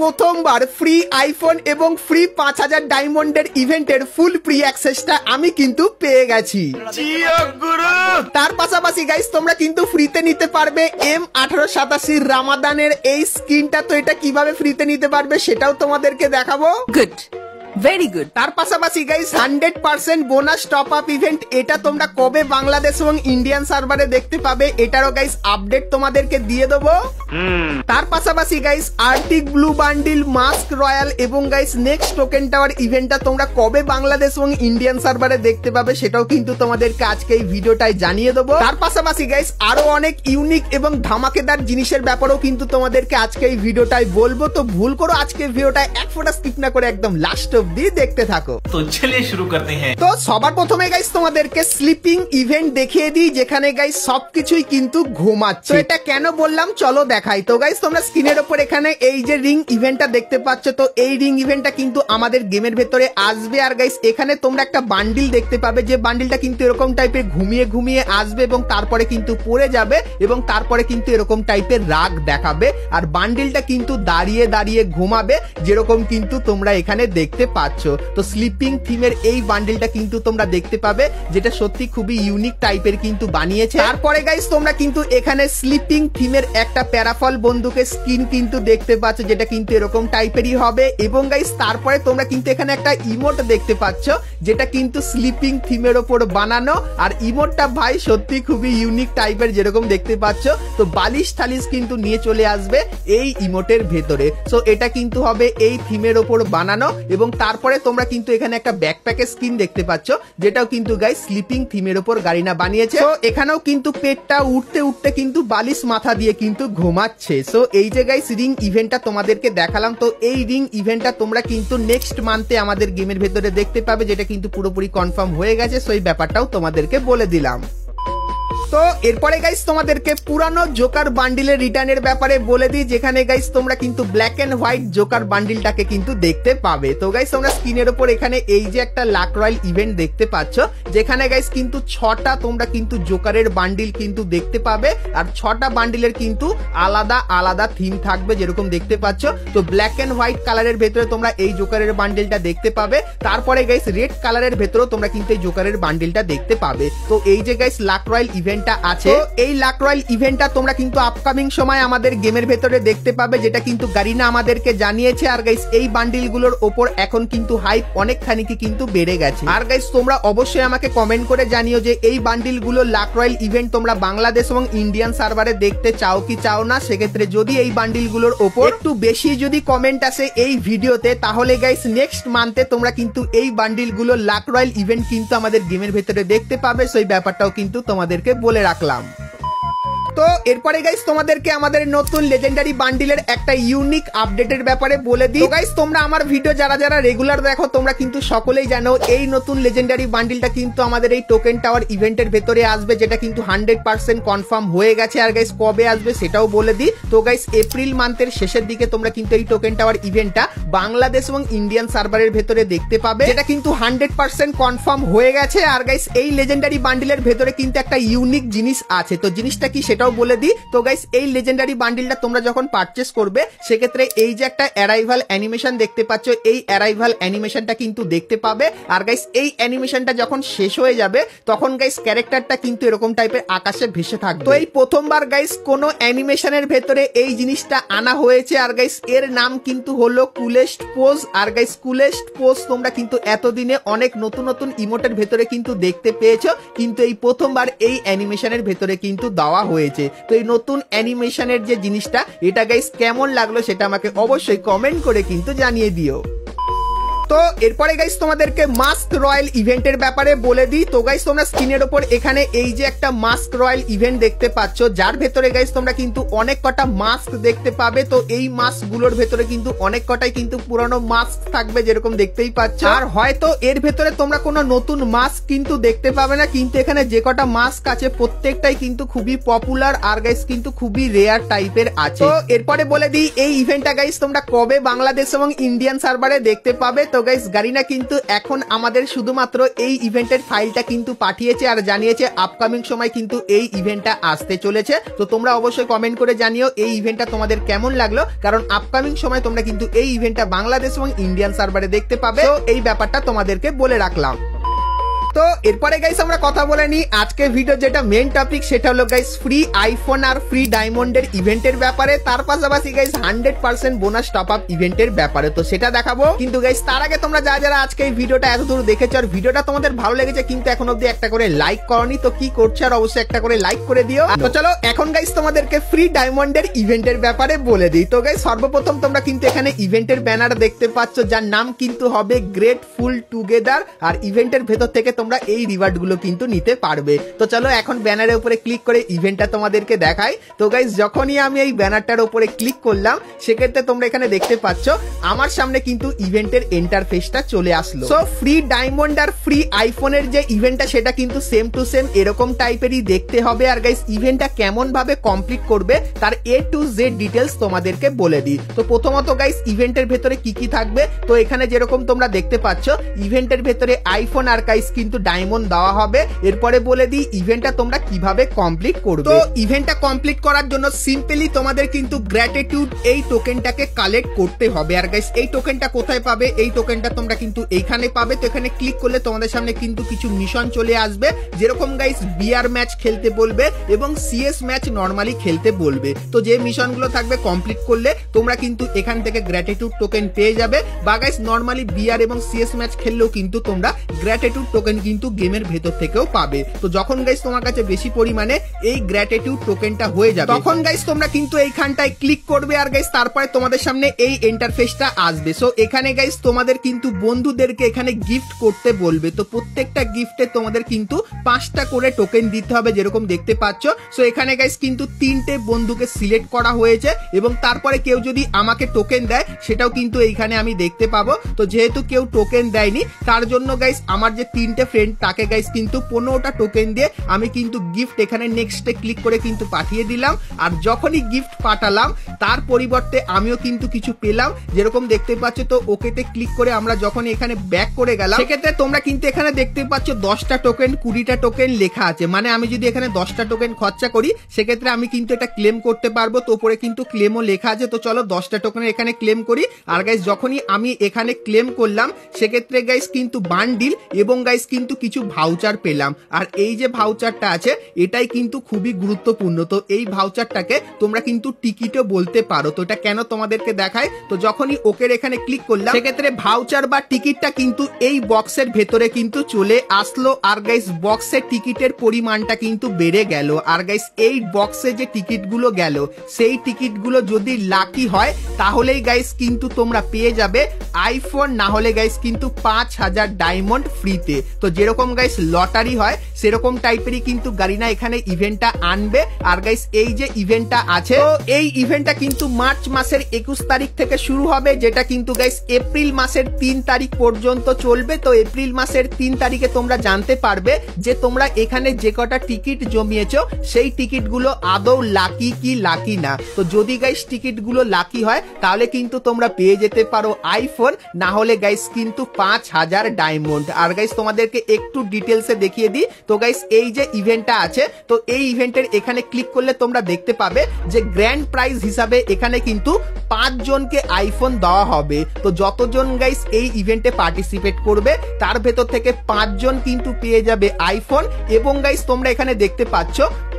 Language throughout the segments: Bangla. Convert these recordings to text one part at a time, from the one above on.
প্রথমবার ফ্রি আইফোন এবং ফ্রি 5000 ডায়মন্ডের ইভেন্টের ফুল প্রি অ্যাক্সেসটা আমি কিন্তু পেয়ে গেছি। তার পাশাপাশি গাইস তোমরা কিন্তু ফ্রিতে নিতে পারবে M1887 রামাদানের এই স্কিনটা। তো এটা কিভাবে ফ্রিতে নিতে পারবে সেটাও তোমাদেরকে দেখাবো। Good, very good. তার পাশাপাশি guys 100% bonus top up event, এটা তোমরা কবে বাংলাদেশ এবং ইন্ডিয়ান সার্ভারে দেখতে পাবে এটারও গাইস আপডেট তোমাদেরকে দিয়ে দেবো। তার পাশাপাশি guys Arctic blue bundle, mask royal এবং গাইস নেক্সট টোকেন টাওয়ার ইভেন্টটা তোমরা কবে বাংলাদেশ এবং ইন্ডিয়ান সার্ভারে দেখতে পাবে সেটাও কিন্তু তোমাদেরকে আজকে এই ভিডিওটাই জানিয়ে দেবো। তার পাশাপাশি গাইস আরো অনেক ইউনিক এবং ধামাকেদার জিনিসের ব্যাপারেও কিন্তু তোমাদেরকে আজকে এই ভিডিওটাই বলবো। তো ভুল করো আজকে ভিডিওটা এক ফোঁটা স্কিপ না করে একদম লাস্ট অবধি দেখতে থাকো। তো চলিয়ে শুরু করতে হ্যাঁ। তো সবার প্রথমে গাইস তোমাদেরকে স্লিপিং ইভেন্ট দেখিয়ে দিই, যেখানে গাইস সবকিছুই কিন্তু ঘুমাচ্ছে। এটা কেন বললাম চলো দেখাই। তো গাইস তোমরা স্ক্রিনের উপর এখানে এই যে রিং ইভেন্টটা দেখতে পাচ্ছ, তো এই রিং ইভেন্টটা কিন্তু আমাদের গেমের ভেতরে আসবে। আর গাইস এখানে তোমরা একটা বান্ডিল দেখতে পাবে, যে বান্ডিলটা কিন্তু এরকম টাইপের ঘুমিয়ে ঘুমিয়ে আসবে এবং তারপরে কিন্তু পড়ে যাবে এবং তারপরে কিন্তু এরকম টাইপের রাগ দেখাবে। আর বান্ডিলটা কিন্তু দাঁড়িয়ে দাঁড়িয়ে ঘুমাবে, যেরকম কিন্তু তোমরা এখানে দেখতে পাচ্ছ। তো স্লিপিং থিমের এই বান্ডিলটা কিন্তু তোমরা দেখতে পাবে, যেটা সত্যি খুবই ইউনিক টাইপের কিন্তু বানিয়েছে। তারপরে গাইস তোমরা কিন্তু এখানে স্লিপিং থিমের একটা প্যারাফল বন্দুকের স্কিন কিন্তু দেখতে পাচ্ছ, যেটা কিন্তু এরকম টাইপেরই হবে। এবং গাইস তারপরে তোমরা কিন্তু এখানে একটা ইমোট দেখতে পাচ্ছ, যেটা কিন্তু স্লিপিং থিমের ওপর বানানো। আর ইমোটটা ভাই সত্যি খুবই ইউনিক টাইপের, যেরকম দেখতে পাচ্ছ। তো বালিশ থালিশ কিন্তু নিয়ে চলে আসবে এই ইমোটের ভেতরে। সো এটা কিন্তু হবে এই থিমের ওপর বানানো। এবং তারপরে তোমরা কিন্তু এখানে একটা ব্যাকপ্যাকের স্কিন দেখতে পাচ্ছ, যেটাও কিন্তু গাইস স্লিপিং থিমের ওপর গাড়িনা বানিয়েছে। তো এখানেও কিন্তু পেটটা উঠতে উঠতে কিন্তু বালিশ মাথা দিয়ে কিন্তু ঘুমাচ্ছে। সো এই যে গাইস রিং ইভেন্টটা তোমাদেরকে দেখালাম। তো এই রিং ইভেন্টটা তোমরা কিন্তু নেক্সট মান্থে আমাদের গেমের ভেতরে দেখতে পাবে, যেটা কিন্তু পুরোপুরি কনফার্ম হয়ে গেছে। সো এই ব্যাপারটাও তোমাদেরকে বলে দিলাম। তো এরপরে গাইস তোমাদেরকে পুরানো জোকার বান্ডিলের রিটার্নের ব্যাপারে বলে দিই, যেখানে গাইস তোমরা কিন্তু ব্ল্যাক এন্ড হোয়াইট জোকার বান্ডিলটাকে কিন্তু দেখতে পাবে। তো গাইস তোমরা স্ক্রিনের উপর এখানে এই যে একটা লাক রয়্যাল ইভেন্ট দেখতে পাচ্ছ, যেখানে গাইস কিন্তু 6টা তোমরা কিন্তু জোকারের বান্ডিল কিন্তু দেখতে পাবে। আর 6টা বান্ডিলের কিন্তু আলাদা আলাদা থিম থাকবে, যেরকম দেখতে পাচ্ছ। তো ব্ল্যাক এন্ড হোয়াইট কালারের ভেতরে তোমরা এই জোকারের বান্ডিলটা দেখতে পাবে। তারপরে গাইস রেড কালারের ভেতরেও তোমরা কিন্তু এই জোকারের বান্ডিলটা দেখতে পাবে। তো এই যে গাইস লাক রয়্যাল ইভেন্টটা আছে, এই লাক রয়্যাল ইভেন্টটা তোমরা কিন্তু আপকামিং সময় আমাদের গেমের ভেতরে দেখতে পাবে, যেটা কিন্তু গারিনা আমাদেরকে জানিয়েছে। আর গাইস এই বান্ডিলগুলোর ওপর এখন কিন্তু হাইপ অনেকখানি কিন্তু বেড়ে গেছে। আর গাইস তোমরা অবশ্যই আমাকে কমেন্ট করে জানিও যে এই বান্ডিলগুলো লাক রয়্যাল ইভেন্ট তোমরা বাংলাদেশ এবং ইন্ডিয়ান সার্ভারে দেখতে চাও কি চাও না। সেক্ষেত্রে যদি এই বান্ডিলগুলোর ওপর একটু বেশি যদি কমেন্ট আসে এই ভিডিওতে, তাহলে গাইস নেক্সট মান্থে তোমরা কিন্তু এই বান্ডিলগুলো লাক রয়্যাল ইভেন্ট কিন্তু আমাদের গেমের ভেতরে দেখতে পাবে। সেই ব্যাপারটাও কিন্তু তোমাদেরকে বলে রাখলাম। তো এরপরে গাইস তোমাদেরকে আমাদের নতুন লেজেন্ডারি বান্ডিলের একটা ইউনিক আপডেটের ব্যাপারে বলে দিই। তো গাইস তোমরা আমার ভিডিও যারা যারা রেগুলার দেখো, তোমরা কিন্তু সকলেই জানো এই নতুন লেজেন্ডারি বান্ডিলটা কিন্তু আমাদের এই টোকেন টাওয়ার ইভেন্টের ভেতরে আসবে, যেটা কিন্তু 100% কনফার্ম হয়ে গেছে। আর গাইস কবে আসবে সেটাও বলে দিই। তো গাইস এপ্রিল মান্থের শেষের দিকে তোমরা কিন্তু এই টোকেন টাওয়ার ইভেন্টটা বাংলাদেশ এবং ইন্ডিয়ান সার্ভারের ভেতরে দেখতে পাবে, যেটা কিন্তু 100% কনফার্ম হয়ে গেছে। আর গাইস এই লেজেন্ডারি বান্ডিলের ভেতরে কিন্তু একটা ইউনিক জিনিস আছে। তো জিনিসটা কি সেটাও বলে দিই। তো গাইস এই লেজেন্ডারি বান্ডিলটা তোমরা যখন পারচেস করবে, সেক্ষেত্রে এই যে একটা অ্যারাইভাল অ্যানিমেশন দেখতে পাচ্ছ, এই অ্যারাইভাল অ্যানিমেশনটা কিন্তু দেখতে পাবে। আর গাইস এই অ্যানিমেশনটা যখন শেষ হয়ে যাবে, তখন গাইস ক্যারেক্টারটা কিন্তু এরকম টাইপের আকাশে ভেসে থাকবে। তো এই প্রথমবার গাইস কোন অ্যানিমেশনের ভেতরে এই জিনিসটা আনা হয়েছে। আর গাইস এর নাম কিন্তু হলো কুলেস্ট পোজ। আর গাইস কুলেস্ট পোজ তোমরা কিন্তু এতদিনে অনেক নতুন নতুন ইমোটের ভেতরে কিন্তু দেখতে পেয়েছো, কিন্তু এই প্রথমবার এই অ্যানিমেশনের ভেতরে কিন্তু দেওয়া হয়েছে। তো এই নতুন অ্যানিমেশনের যে জিনিসটা, এটা গাইস কেমন লাগলো সেটা আমাকে অবশ্যই কমেন্ট করে কিন্তু জানিয়ে দিও। তো এরপরে গাইস তোমাদেরকে মাস্ক রয়্যাল ইভেন্টের ব্যাপারে বলে দিই। তো গাইস তোমরা স্ক্রিনের উপর এখানে এই যে একটা মাস্ক রয়্যাল ইভেন্ট দেখতে পাচ্ছ, যার ভেতরে গাইস তোমরা কিন্তু অনেক কটা মাস্ক দেখতে পাবে। তো এই মাস্ক গুলোর ভেতরে কিন্তু অনেক কটাই কিন্তু পুরানো মাস্ক থাকবে, যেরকম দেখতেই পাচ্ছ। আর হয়তো এর ভেতরে তোমরা কোনো নতুন মাস্ক কিন্তু দেখতে পাবে না, কিন্তু এখানে যে কটা মাস্ক আছে প্রত্যেকটাই কিন্তু খুবই পপুলার আর গাইস কিন্তু খুবই রেয়ার টাইপের আছে। তো এরপরে বলে দিই এই ইভেন্টটা গাইস তোমরা কবে বাংলাদেশ এবং ইন্ডিয়ান সার্ভারে দেখতে পাবে। তো তো গাইস গারিনা কিন্তু এখন আমাদের শুধুমাত্র এই ইভেন্টের ফাইলটা কিন্তু পাঠিয়েছে আর জানিয়েছে আপকামিং সময় কিন্তু এই ইভেন্টটা আসতে চলেছে। তো তোমরা অবশ্যই কমেন্ট করে জানিও এই ইভেন্টটা তোমাদের কেমন লাগলো, কারণ আপকামিং সময় তোমরা কিন্তু এই ইভেন্টটা বাংলাদেশ এবং ইন্ডিয়ান সার্ভারে দেখতে পাবে। তো এই ব্যাপারটা তোমাদেরকে বলে রাখলাম। তো এরপরে গাইস আমরা কথা বলে নি আজকে ভিডিও যেটা মেন টপিক, সেটা হলো গাইস ফ্রি আইফোন আর ফ্রি ডায়মন্ডের ইভেন্টের ব্যাপারে, তার পাশাপাশি গাইস 100% বোনাস টপ আপ ইভেন্টের ব্যাপারে। তো সেটা দেখাবো, কিন্তু গাইস তার আগে তোমরা যারা আজকে এই ভিডিওটা এত দূর দেখেছো আর ভিডিওটা তোমাদের ভালো লেগেছে কিন্তু এখন অব্দি একটা করে লাইক করনি, তো কি করছো আর অবশ্যই একটা করে লাইক করে দিও। তো চলো এখন গাইস তোমাদেরকে ফ্রি ডায়মন্ডের ইভেন্টের ব্যাপারে বলে দিই। তো গাইস সর্বপ্রথম তোমরা কিন্তু এখানে ইভেন্টের ব্যানার দেখতে পাচ্ছ, যার নাম কিন্তু হবে গ্রেটফুল টুগেদার, আর ইভেন্টের ভেতর থেকে তোমরা এই রিওয়ার্ড গুলো কিন্তু নিতে পারবে। তো চলো এখন ব্যানারের উপরে ক্লিক করে ইভেন্টটা তোমাদেরকে দেখাই। তো গাইস যখনই আমি এই ব্যানারটার উপরে ক্লিক করলাম, সেক্ষেত্রে তোমরা এখানে দেখতে পাচ্ছ আমার সামনে কিন্তু ইভেন্টের ইন্টারফেসটা চলে আসলো। সো ফ্রি ডায়মন্ড আর ফ্রি আইফোনের যে ইভেন্টটা সেটা কিন্তু সেম টু সেম এরকম টাইপেরই দেখতে হবে। আর গাইস ইভেন্টটা কেমন ভাবে কমপ্লিট করবে তার A to Z ডিটেলস তোমাদেরকে বলে দিই। তো প্রথমত গাইস ইভেন্টের ভেতরে কি কি থাকবে, তো এখানে যেরকম তোমরা দেখতে পাচ্ছ ইভেন্টের ভেতরে আইফোন আর গাইস কিন্তু ডায়মন্ড দেওয়া হবে। এরপরে বলে দিই ইভেন্টটা তোমরা কিভাবে কমপ্লিট করবে। তো ইভেন্টটা কমপ্লিট করার জন্য সিম্পলি তোমাদের কিন্তু গ্র্যাটিটিউড এই টোকেনটাকে কালেক্ট করতে হবে। আর গাইস এই টোকেনটা কোথায় পাবে, এই টোকেনটা তোমরা কিন্তু এইখানে পাবে। তো এখানে ক্লিক করলে তোমাদের সামনে কিন্তু কিছু মিশন চলে আসবে, যেরকম গাইস বিআর ম্যাচ খেলতে বলবে এবং সিএস ম্যাচ নরমালি খেলতে বলবে। তো যে মিশনগুলো থাকবে কমপ্লিট করলে তোমরা কিন্তু এখান থেকে গ্র্যাটিটিউড টোকেন পেয়ে যাবে। বা গাইস নরমালি বিআর এবং সিএস ম্যাচ খেললেও কিন্তু তোমরা গ্র্যাটিটিউড টোকেন কিন্তু গেমের ভেতর থেকেও পাবে। তো যখন গাইস তোমার কাছে বেশি পরিমাণে এই গ্র্যাটিটিউড টোকেনটা হয়ে যাবে, তখন গাইস তোমরা কিন্তু এইখানটায় ক্লিক করবে আর গাইস তারপরে তোমাদের সামনে এই ইন্টারফেসটা আসবে। সো এখানে গাইস তোমাদের কিন্তু বন্ধুদেরকে এখানে গিফট করতে বলবে। তো প্রত্যেকটা গিফটে তোমাদের কিন্তু 5টা করে টোকেন দিতে হবে, যেরকম দেখতে পাচ্ছ। সো এখানে গাইস কিন্তু 3টে বন্ধুকে সিলেক্ট করা হয়েছে এবং তারপরে কেউ যদি আমাকে টোকেন দেয় সেটাও কিন্তু এইখানে আমি দেখতে পাবো। তো যেহেতু কেউ টোকেন দেয়নি তার জন্য গাইস আমার যে 3টে ফ্রেন্ড তাকে গাইস কিন্তু 15টা টোকেন দিয়ে আমি কিন্তু গিফট এখানে নেক্সটে ক্লিক করে কিন্তু পাঠিয়ে দিলাম। আর যখনই গিফট পাঠালাম তার পরিবর্তে আমিও কিন্তু কিছু পেলাম, যেরকম দেখতে পাচ্ছ। তো ওকেতে ক্লিক করে আমরা যখন এখানে ব্যাক করে গেলাম, সেক্ষেত্রে তোমরা কিন্তু এখানে দেখতে পাচ্ছ 10টা টোকেন 20টা টোকেন লেখা আছে। মানে আমি যদি এখানে 10টা টোকেন খরচা করি সেক্ষেত্রে আমি কিন্তু এটা ক্লেম করতে পারবো। তো উপরে কিন্তু ক্লেমও লেখা আছে। তো চলো 10টা টোকেন এখানে ক্লেম করি। আর গাইস যখনই আমি এখানে ক্লেম করলাম সেক্ষেত্রে গাইস কিন্তু বান্ডিল এবং গাইস কিন্তু কিছু ভাউচার পেলাম। আর এই যে ভাউচারটা আছে এটাই কিন্তু খুবই গুরুত্বপূর্ণ। তো এই ভাউচারটাকে তোমরা কিন্তু টিকিটও বলতে পারো। তো এটা কেন তোমাদেরকে দেখায়, তো যখনই ওকের এখানে ক্লিক করলাম সেক্ষেত্রে ভাউচার বা টিকিটটা কিন্তু এই বক্সের ভেতরে কিন্তু চলে আসলো। আর গাইস বক্সের টিকিটের পরিমাণটা কিন্তু বেড়ে গেল। আর গাইস এই বক্সে যে টিকিটগুলো গেল সেই টিকিটগুলো যদি লাকি হয় তাহলেই গাইস কিন্তু তোমরা পেয়ে যাবে আইফোন, না হলে গাইস কিন্তু 5000 ডায়মন্ড ফ্রিতে। তো যেরকম গাইস লটারি হয় সেরকম টাইপেরই কিন্তু গারিনা এখানে ইভেন্টটা আনবে। আর গাইস এই যে ইভেন্টটা আছে, তো এই ইভেন্টটা কিন্তু মার্চ মাসের 21 তারিখ থেকে শুরু হবে, যেটা কিন্তু গাইস এপ্রিল মাসের 3 তারিখ পর্যন্ত চলবে। তো এপ্রিল মাসের 3 তারিখে তোমরা জানতে পারবে যে তোমরা এখানে যে কটা টিকিট জমিয়েছো সেই টিকিটগুলো আদৌ লাকি কি লাকি না। তো যদি গাইস টিকিটগুলো লাকি হয় তাহলে কিন্তু তোমরা পেয়ে যেতে পারো আইফোন, না হলে গাইস কিন্তু 5000 ডায়মন্ড। আর গাইস তোমাদেরকে একটু ডিটেলসে দেখিয়ে দিই। তো গাইস এই যে ইভেন্টটা আছে, তো এই ইভেন্টের এখানে ক্লিক করলে তোমরা দেখতে পাবে যে গ্র্যান্ড প্রাইজ হিসাবে এখানে কিন্তু 5 জনকে আইফোন দেওয়া হবে। তো যতজন গাইস এই ইভেন্টে পার্টিসিপেট করবে তার ভেতর থেকে 5 জন কিন্তু পেয়ে যাবে আইফোন। এবং গাইস তোমরা এখানে দেখতে পাচ্ছ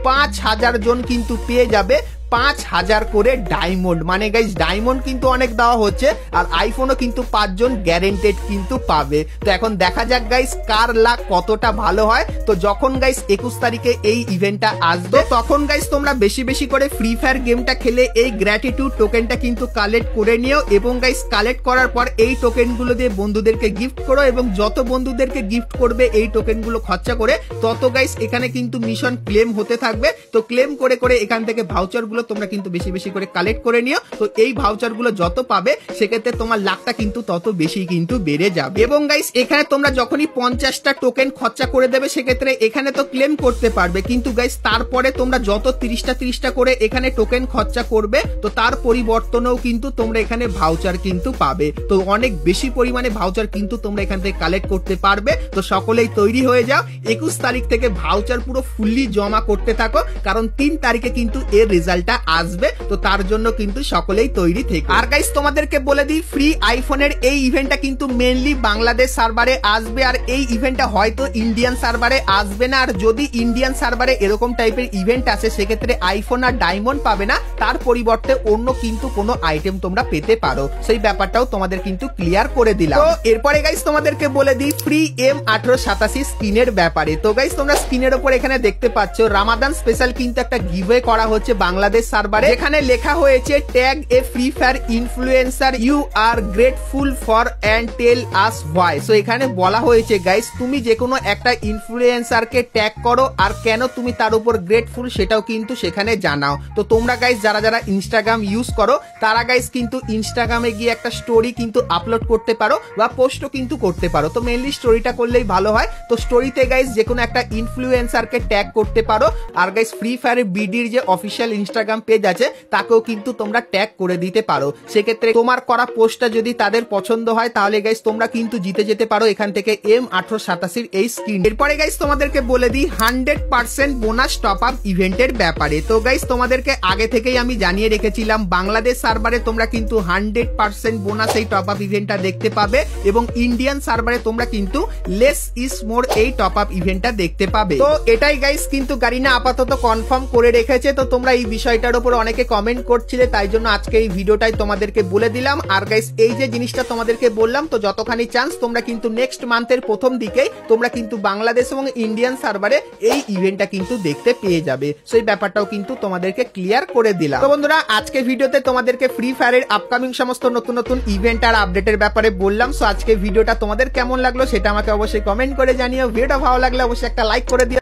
5000 জন কিন্তু পেয়ে যাবে 5000 করে ডায়মন্ড। মানে গাইস ডায়মন্ড কিন্তু অনেক দেওয়া হচ্ছে আর আইফোনও কিন্তু 5 জন গ্যারেন্টেড কিন্তু পাবে। তো এখন দেখা যাক গাইস কার লাক কতটা ভালো হয়। তো যখন গাইস 21 তারিখে এই ইভেন্টটা আসবে তখন গাইস তোমরা বেশি বেশি করে ফ্রি ফায়ার গেমটা খেলে এই গ্র্যাটিটিউড টোকেনটা কিন্তু কালেক্ট করে নিও। এবং গাইস কালেক্ট করার পর এই টোকেনগুলো দিয়ে বন্ধুদেরকে গিফট করো এবং যত বন্ধুদেরকে গিফট করবে এই টোকেনগুলো খরচা করে তত গাইস এখানে কিন্তু মিশন ক্লেম হতে থাকবে। তো ক্লেম করে করে এখান থেকে ভাউচারগুলো গুলো তোমরা কিন্তু বেশি বেশি করে কালেক্ট করে নিও। তো এই ভাউচার গুলো যত পাবে সেক্ষেত্রে তোমার লাখটা কিন্তু তত বেশি কিন্তু বেড়ে যাবে। এবং গাইস এখানে তোমরা যখনই 50টা টোকেন খরচা করে দেবে সেক্ষেত্রে এখানে তো ক্লেম করতে পারবে, কিন্তু গাইস তারপরে তোমরা যত 30টা করে এখানে টোকেন খরচা করবে তো তার পরিবর্তনেও কিন্তু তোমরা এখানে ভাউচার কিন্তু পাবে। তো অনেক বেশি পরিমাণে ভাউচার কিন্তু তোমরা এখান থেকে কালেক্ট করতে পারবে। তো সকলেই তৈরি হয়ে যাও, 21 তারিখ থেকে ভাউচার পুরো ফুললি জমা করতে থাকো, কারণ 3 তারিখে কিন্তু এর রেজাল্টটা আসবে। তো তার জন্য কিন্তু সকলেই তৈরি থেকো। আর গাইস তোমাদেরকে বলে দিই, ফ্রি আইফোনের এই ইভেন্টটা কিন্তু মেইনলি বাংলাদেশ সার্ভারে আসবে, আর এই ইভেন্টটা হয়তো ইন্ডিয়ান সার্ভারে আসবে না। আর যদি ইন্ডিয়ান সার্ভারে এরকম টাইপের ইভেন্ট আসে সেক্ষেত্রে আইফোন আর ডায়মন্ড পাবে না, তার পরিবর্তে অন্য কিন্তু কোনো আইটেম তোমরা পেতে পারো। সেই ব্যাপারটাও তোমাদের কিন্তু ক্লিয়ার করে দিলাম। তো এরপরে গাইস তোমাদেরকে বলে দিই ফ্রি M1887 স্কিনের ব্যাপারে। তো গাইস তোমরা স্ক্রিনের উপর এখানে দেখতে পাচ্ছ রামাদান স্পেশাল কিন্তু একটা গিভওয়ে করা হচ্ছে বাংলাদেশ সার্ভারে, এখানে লেখা হয়েছে tag a Free Fire influencer you are grateful for and tell us why. So এখানে বলা হয়েছে গাইস তুমি যে কোনো একটা ইনফ্লুয়েন্সারকে ট্যাগ করো আর কেন তুমি তার উপর গ্রেটফুল সেটাও কিন্তু সেখানে জানাও। তো তোমরা গাইস যারা যারা ইনস্টাগ্রাম ইউজ করো তারা গাইস কিন্তু ইনস্টাগ্রামে গিয়ে একটা স্টোরি কিন্তু আপলোড করতে পারো বা পোস্টও কিন্তু করতে পারো। তো মেইনলি স্টোরিটা করলেই ভালো হয়। তো স্টোরিতে গাইস যে কোনো একটা ইনফ্লুয়েন্সারকে ট্যাগ করতে পারো, আর গাইস ফ্রি ফায়ার বিডির যে অফিসিয়াল ইনস্টাগ্রাম পেজ আছে তাকেও কিন্তু তোমরা ট্যাগ করে দিতে পারো। সেক্ষেত্রে তোমার করা পোস্টটা যদি তাদের পছন্দ হয় তাহলে গাইস তোমরা কিন্তু জিতে যেতে পারো এখান থেকে M1887 এই স্কিন। এরপরে গাইস তোমাদেরকে বলে দিই 100% বোনাস টপ আপ ইভেন্টের ব্যাপারে। তো গাইস তোমাদেরকে আগে থেকেই আমি জানিয়ে রেখেছিলাম বাংলাদেশ সার্ভারে তোমরা কিন্তু 100% বোনাস এই টপ আপ ইভেন্টটা দেখতে পাবে, এবং ইন্ডিয়ান সার্ভারে তোমরা কিন্তু লেস ইজ মোর এই টপ আপ ইভেন্টটা দেখতে পাবে। তো এটাই গাইস কিন্তু গারিনা আপাতত কনফার্ম করে রেখেছে। তো তোমরা এই বিষয়টার উপর অনেকে কমেন্ট করছিলে, তাই জন্য আজকে এই ভিডিওটাই তোমাদেরকে বলে দিলাম। আর গাইস এই যে জিনিসটা তোমাদেরকে বললাম, তো যতখানি চান্স তোমরা কিন্তু নেক্সট মান্থের প্রথম দিকেই তোমরা কিন্তু বাংলাদেশ এবং ইন্ডিয়ান সার্ভারে এই ইভেন্টটা কিন্তু দেখতে পেয়ে যাবে। সেই ব্যাপারটাও কিন্তু তোমাদেরকে ক্লিয়ার করে দিলাম। তো বন্ধুরা আজকে ভিডিওতে তোমাদেরকে ফ্রি ফায়ারের আপকামিং সমস্ত নতুন নতুন ইভেন্ট আর আপডেটের ব্যাপারে বললাম। সো আজকে ভিডিওটা তোমাদের কেমন লাগলো সেটা আমাকে অবশ্যই কমেন্ট করে জানিও। ভিডিওটা ভালো লাগলে অবশ্যই একটা লাইক করে দিও।